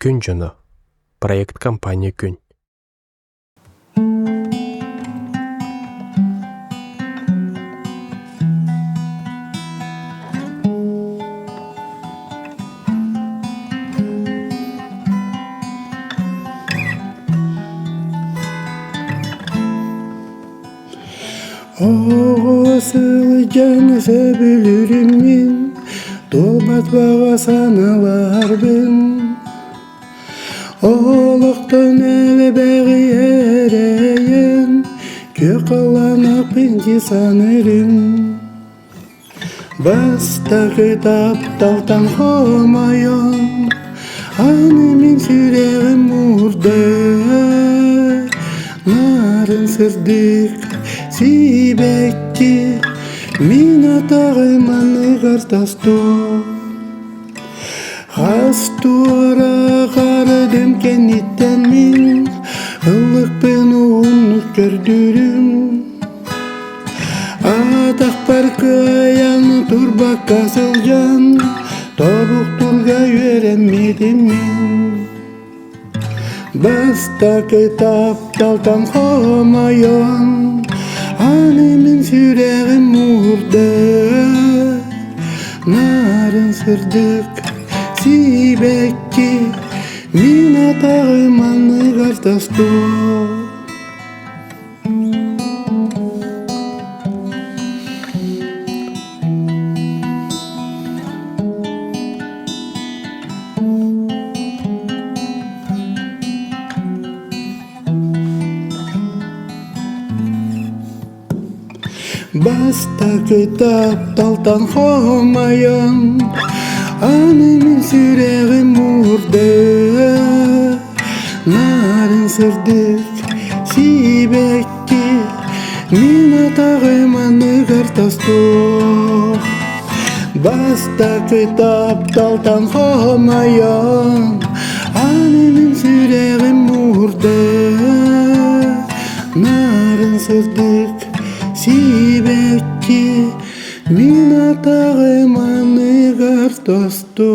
Күн жыны. Проект компания Күн. Оғысылы жаңысы бүліріммен толбатпаға саналарбын. Олықтың әлі бәғи әрейін көқаланақ пенде санырым. Бастағы тапталтан қомайын аны мен сүрегім ұрды. Нарын сырдық Сибекки min атағыманы ғартасту Хастуара қарыдым кенеттен мен Ұлықпен ұғынық көрдірім Атақ бар көяны тұрбаққа сылжан Тобық тұрға өремедім мен Бастағы тапталтан қомайын Аны мен сүрегім ұрды. Нарын сырдық Сибекки min атағыманы ғартасту Бастағы тапталтан қомайын Аны мен сүрегім ұрды. Нарын сырдық Сибекки min атағыманы ғартасту Бастағы тапталтан қомайын Аны мен сүрегім ұрды. Нарын сырдық Сибекки min атағыманы ғартасту